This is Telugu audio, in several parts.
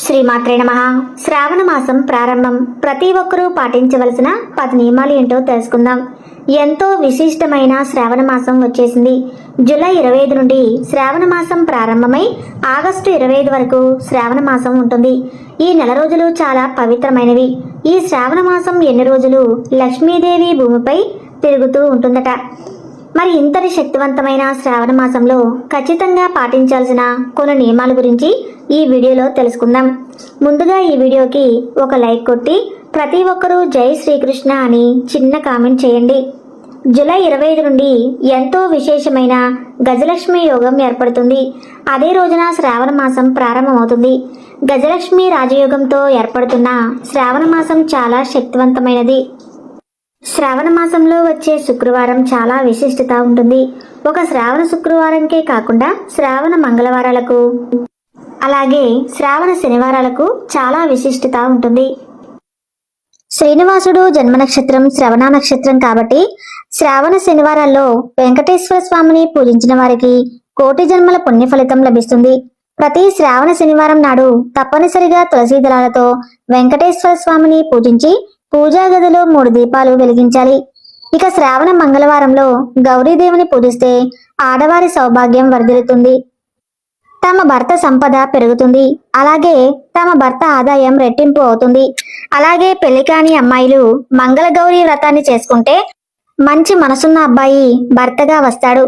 శ్రీమాత్రే నమః. శ్రావణ మాసం ప్రారంభం. ప్రతి ఒక్కరూ పాటించవలసిన 10 నియమాలు ఏంటో తెలుసుకుందాం. ఎంతో విశిష్టమైన శ్రావణ మాసం వచ్చేసింది. జూలై 25 నుండి శ్రావణ మాసం ప్రారంభమై ఆగస్టు 25 వరకు శ్రావణ మాసం ఉంటుంది. ఈ నెల రోజులు చాలా పవిత్రమైనవి. ఈ శ్రావణ మాసం ఎన్ని రోజులు లక్ష్మీదేవి భూమిపై తిరుగుతూ ఉంటుందట. మరి ఇంతటి శక్తివంతమైన శ్రావణ మాసంలో ఖచ్చితంగా పాటించాల్సిన కొన్ని నియమాల గురించి ఈ వీడియోలో తెలుసుకుందాం. ముందుగా ఈ వీడియోకి ఒక లైక్ కొట్టి ప్రతి ఒక్కరూ జై శ్రీకృష్ణ అని చిన్న కామెంట్ చేయండి. జూలై 25 నుండి ఎంతో విశేషమైన గజలక్ష్మి యోగం ఏర్పడుతుంది. అదే రోజున శ్రావణ మాసం ప్రారంభమవుతుంది. గజలక్ష్మి రాజయోగంతో ఏర్పడుతున్న శ్రావణ మాసం చాలా శక్తివంతమైనది. శ్రావణ మాసంలో వచ్చే శుక్రవారం చాలా విశిష్టత ఉంటుంది. ఒక శ్రావణ శుక్రవారంకే కాకుండా శ్రావణ మంగళవారాలకు అలాగే శ్రావణ శనివారాలకు చాలా విశిష్టత ఉంటుంది. శ్రీనివాసుడు జన్మ నక్షత్రం శ్రవణ నక్షత్రం కాబట్టి శ్రావణ శనివారాల్లో వెంకటేశ్వర స్వామిని పూజించిన వారికి కోటి జన్మల పుణ్య ఫలితం లభిస్తుంది. ప్రతి శ్రావణ శనివారం నాడు తప్పనిసరిగా తులసి దళాలతో వెంకటేశ్వర స్వామిని పూజించి పూజా గదిలో 3 దీపాలు వెలిగించాలి. ఇక శ్రావణ మంగళవారంలో గౌరీదేవిని పూజిస్తే ఆడవారి సౌభాగ్యం వర్ధిల్లుతుంది. తమ భర్త సంపద పెరుగుతుంది. అలాగే తమ భర్త ఆదాయం రెట్టింపు అవుతుంది. అలాగే పెళ్లి కాని అమ్మాయిలు మంగళగౌరి వ్రతాన్ని చేసుకుంటే మంచి మనసున్న అబ్బాయి భర్తగా వస్తాడు.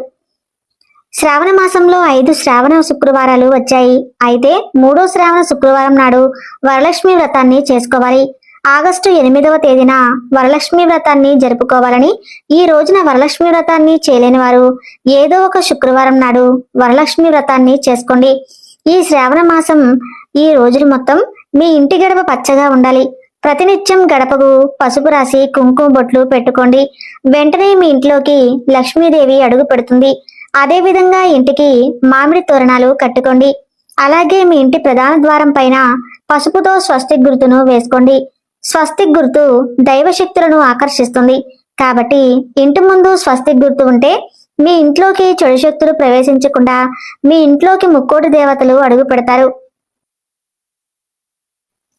శ్రావణ మాసంలో 5 శ్రావణ శుక్రవారాలు వచ్చాయి. అయితే 3వ శ్రావణ శుక్రవారం నాడు వరలక్ష్మి వ్రతాన్ని చేసుకోవాలి. ఆగస్టు 8వ తేదీన వరలక్ష్మి వ్రతాన్ని జరుపుకోవాలని, ఈ రోజున వరలక్ష్మి వ్రతాన్ని చేయలేని వారు ఏదో ఒక శుక్రవారం నాడు వరలక్ష్మి వ్రతాన్ని చేసుకోండి. ఈ శ్రావణ మాసం ఈ రోజులు మొత్తం మీ ఇంటి గడప పచ్చగా ఉండాలి. ప్రతినిత్యం గడపకు పసుపు రాసి కుంకుమ బొట్లు పెట్టుకోండి. వెంటనే మీ ఇంట్లోకి లక్ష్మీదేవి అడుగు పెడుతుంది. అదేవిధంగా ఇంటికి మామిడి తోరణాలు కట్టుకోండి. అలాగే మీ ఇంటి ప్రధాన ద్వారం పైన పసుపుతో స్వస్తిక్ గుర్తును వేసుకోండి. స్వస్తిక్ గుర్తు దైవశక్తులను ఆకర్షిస్తుంది. కాబట్టి ఇంటి ముందు స్వస్తిక్ గుర్తు ఉంటే మీ ఇంట్లోకి చెడు శక్తులు ప్రవేశించకుండా మీ ఇంట్లోకి ముక్కోటి దేవతలు అడుగు పెడతారు.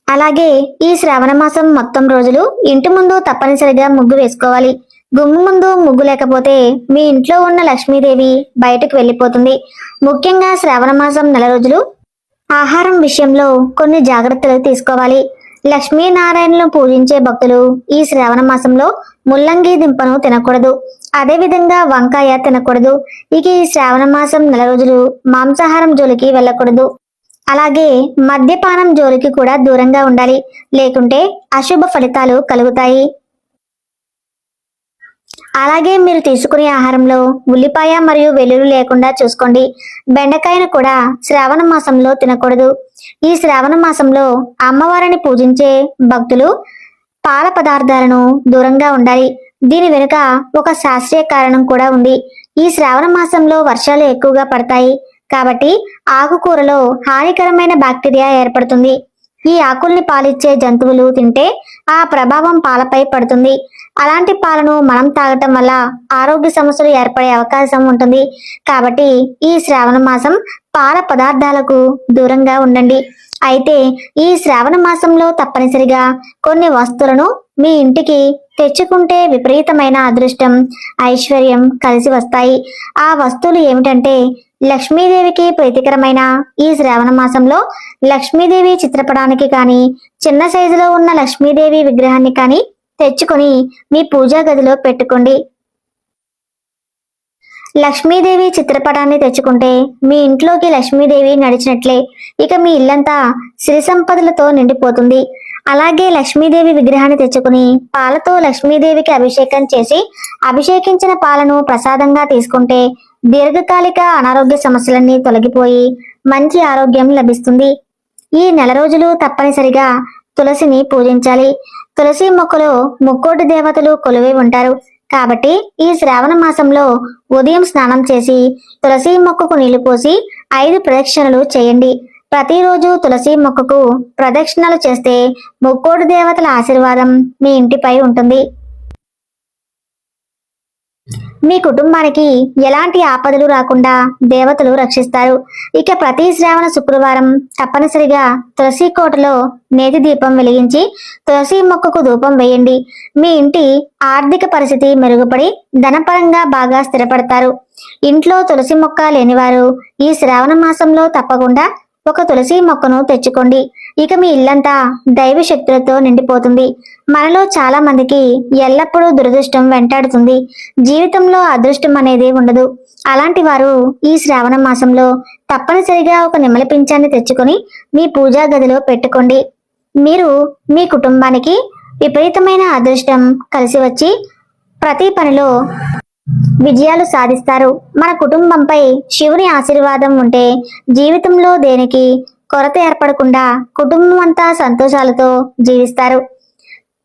అలాగే ఈ శ్రావణ మాసం మొత్తం రోజులు ఇంటి ముందు తప్పనిసరిగా ముగ్గు వేసుకోవాలి. గుమ్మ ముందు ముగ్గు లేకపోతే మీ ఇంట్లో ఉన్న లక్ష్మీదేవి బయటకు వెళ్ళిపోతుంది. ముఖ్యంగా శ్రావణ మాసం నెల రోజులు ఆహారం విషయంలో కొన్ని జాగ్రత్తలు తీసుకోవాలి. లక్ష్మీనారాయణను పూజించే భక్తులు ఈ శ్రావణ మాసంలో ముల్లంగి దింపను తినకూడదు. అదేవిధంగా వంకాయ తినకూడదు. ఇక ఈ శ్రావణ మాసం నెల రోజులు మాంసాహారం జోలికి వెళ్ళకూడదు. అలాగే మద్యపానం జోలికి కూడా దూరంగా ఉండాలి. లేకుంటే అశుభ ఫలితాలు కలుగుతాయి. అలాగే మీరు తీసుకునే ఆహారంలో ఉల్లిపాయ మరియు వెల్లుల్లి లేకుండా చూసుకోండి. బెండకాయను కూడా శ్రావణ మాసంలో తినకూడదు. ఈ శ్రావణ మాసంలో అమ్మవారిని పూజించే భక్తులు పాల పదార్థాలను దూరంగా ఉండాలి. దీని వెనుక ఒక శాస్త్రీయ కారణం కూడా ఉంది. ఈ శ్రావణ మాసంలో వర్షాలు ఎక్కువగా పడతాయి కాబట్టి ఆకుకూరలో హానికరమైన బ్యాక్టీరియా ఏర్పడుతుంది. ఈ ఆకుల్ని పాలిచ్చే జంతువులు తింటే ఆ ప్రభావం పాలపై పడుతుంది. అలాంటి పాలను మనం తాగటం వల్ల ఆరోగ్య సమస్యలు ఏర్పడే అవకాశం ఉంటుంది. కాబట్టి ఈ శ్రావణ మాసం పాల పదార్థాలకు దూరంగా ఉండండి. అయితే ఈ శ్రావణ మాసంలో తప్పనిసరిగా కొన్ని వస్తువులను మీ ఇంటికి తెచ్చుకుంటే విపరీతమైన అదృష్టం, ఐశ్వర్యం కలిసి వస్తాయి. ఆ వస్తువులు ఏమిటంటే లక్ష్మీదేవికి ప్రీతికరమైన ఈ శ్రావణ మాసంలో లక్ష్మీదేవి చిత్రపటానికి కానీ చిన్న సైజులో ఉన్న లక్ష్మీదేవి విగ్రహాన్ని కానీ తెచ్చుకొని మీ పూజా గదిలో పెట్టుకోండి. లక్ష్మీదేవి చిత్రపటాన్ని తెచ్చుకుంటే మీ ఇంట్లోకి లక్ష్మీదేవి నడిచినట్లే. ఇక మీ ఇల్లంతా సిరి సంపదలతో నిండిపోతుంది. అలాగే లక్ష్మీదేవి విగ్రహాన్ని తెచ్చుకుని పాలతో లక్ష్మీదేవికి అభిషేకం చేసి అభిషేకించిన పాలను ప్రసాదంగా తీసుకుంటే దీర్ఘకాలిక అనారోగ్య సమస్యలన్నీ తొలగిపోయి మంచి ఆరోగ్యం లభిస్తుంది. ఈ నెల రోజులు తప్పనిసరిగా తులసిని పూజించాలి. తులసి మొక్కలో ముక్కోటి దేవతలు కొలువై ఉంటారు. కాబట్టి ఈ శ్రావణ మాసంలో ఉదయం స్నానం చేసి తులసి మొక్కకు నీళ్లు పోసి 5 ప్రదక్షిణలు చేయండి. ప్రతిరోజు తులసి మొక్కకు ప్రదక్షిణలు చేస్తే ముక్కోటి దేవతల ఆశీర్వాదం మీ ఇంటిపై ఉంటుంది. మీ కుటుంబానికి ఎలాంటి ఆపదలు రాకుండా దేవతలు రక్షిస్తారు. ఇక ప్రతి శ్రావణ శుక్రవారం తప్పనిసరిగా తులసి కోటలో నేతి దీపం వెలిగించి తులసి మొక్కకు ధూపం వేయండి. మీ ఇంటి ఆర్థిక పరిస్థితి మెరుగుపడి ధనపరంగా బాగా స్థిరపడతారు. ఇంట్లో తులసి మొక్క లేనివారు ఈ శ్రావణ మాసంలో తప్పకుండా ఒక తులసి మొక్కను తెచ్చుకోండి. ఇక మీ ఇల్లంతా దైవ శక్తులతో నిండిపోతుంది. మనలో చాలా మందికి ఎల్లప్పుడూ దురదృష్టం వెంటాడుతుంది. జీవితంలో అదృష్టం అనేది ఉండదు. అలాంటి వారు ఈ శ్రావణ మాసంలో తప్పనిసరిగా ఒక నెమలి పింఛాన్ని తెచ్చుకొని మీ పూజా గదిలో పెట్టుకోండి. మీరు మీ కుటుంబానికి విపరీతమైన అదృష్టం కలిసి వచ్చి ప్రతి పనిలో విజయాలు సాధిస్తారు. మన కుటుంబంపై శివుని ఆశీర్వాదం ఉంటే జీవితంలో దేనికి కొరత ఏర్పడకుండా కుటుంబం అంతా సంతోషాలతో జీవిస్తారు.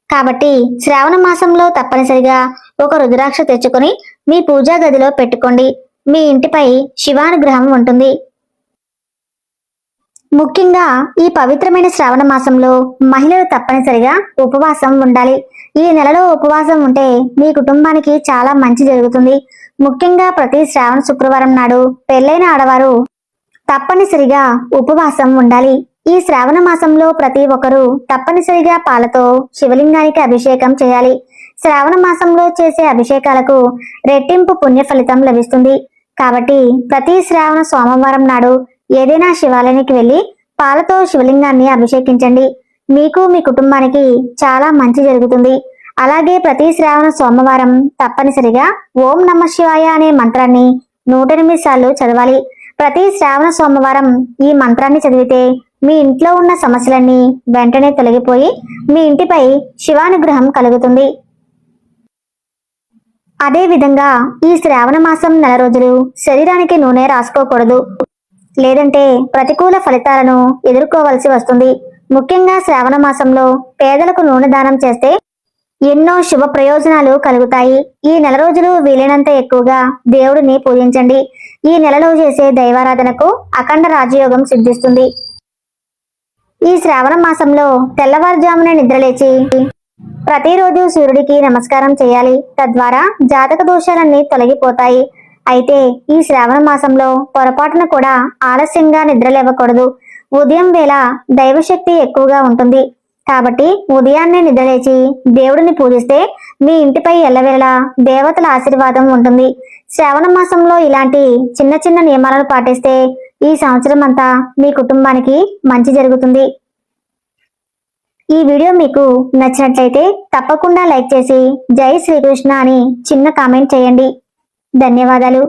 కాబట్టి శ్రావణ మాసంలో తప్పనిసరిగా ఒక రుద్రాక్ష తెచ్చుకొని మీ పూజా గదిలో పెట్టుకోండి. మీ ఇంటిపై శివానుగ్రహం ఉంటుంది. ముఖ్యంగా ఈ పవిత్రమైన శ్రావణ మాసంలో మహిళలు తప్పనిసరిగా ఉపవాసం ఉండాలి. ఈ నెలలో ఉపవాసం ఉంటే మీ కుటుంబానికి చాలా మంచి జరుగుతుంది. ముఖ్యంగా ప్రతి శ్రావణ శుక్రవారం నాడు పెళ్లైన ఆడవారు తప్పనిసరిగా ఉపవాసం ఉండాలి. ఈ శ్రావణ మాసంలో ప్రతి ఒక్కరూ తప్పనిసరిగా పాలతో శివలింగానికి అభిషేకం చేయాలి. శ్రావణ మాసంలో చేసే అభిషేకాలకు రెట్టింపు పుణ్య ఫలితం లభిస్తుంది. కాబట్టి ప్రతి శ్రావణ సోమవారం నాడు ఏదైనా శివాలయానికి వెళ్లి పాలతో శివలింగాన్ని అభిషేకించండి. మీకు మీ కుటుంబానికి చాలా మంచి జరుగుతుంది. అలాగే ప్రతి శ్రావణ సోమవారం తప్పనిసరిగా ఓం నమః శివాయ అనే మంత్రాన్ని 108 సార్లు చదవాలి. ప్రతి శ్రావణ సోమవారం ఈ మంత్రాన్ని చదివితే మీ ఇంట్లో ఉన్న సమస్యలన్నీ వెంటనే తొలగిపోయి మీ ఇంటిపై శివానుగ్రహం కలుగుతుంది. అదే విధంగా ఈ శ్రావణ మాసం నెల రోజులు శరీరానికి నూనె రాసుకోకూడదు. లేదంటే ప్రతికూల ఫలితాలను ఎదుర్కోవలసి వస్తుంది. ముఖ్యంగా శ్రావణ మాసంలో పేదలకు నూనె దానం చేస్తే ఎన్నో శుభ ప్రయోజనాలు కలుగుతాయి. ఈ నెల రోజులు వీలైనంత ఎక్కువగా దేవుడిని పూజించండి. ఈ నెలలో చేసే దైవారాధనకు అఖండ రాజయోగం సిద్ధిస్తుంది. ఈ శ్రావణ మాసంలో తెల్లవారుజామున నిద్రలేచి ప్రతిరోజు సూర్యుడికి నమస్కారం చేయాలి. తద్వారా జాతక దోషాలన్నీ తొలగిపోతాయి. అయితే ఈ శ్రావణ మాసంలో పొరపాటున కూడా ఆలస్యంగా నిద్రలేవకూడదు. ఉదయం వేళ దైవశక్తి ఎక్కువగా ఉంటుంది. కాబట్టి ఉదయాన్నే నిద్రలేచి దేవుడిని పూజిస్తే మీ ఇంటిపై ఎల్లవేళలా దేవతల ఆశీర్వాదం ఉంటుంది. శ్రావణ మాసంలో ఇలాంటి చిన్న చిన్న నియమాలను పాటిస్తే ఈ సంవత్సరం అంతా మీ కుటుంబానికి మంచి జరుగుతుంది. ఈ వీడియో మీకు నచ్చినట్లయితే తప్పకుండా లైక్ చేసి జై శ్రీకృష్ణ అని చిన్న కామెంట్ చేయండి. ధన్యవాదాలు.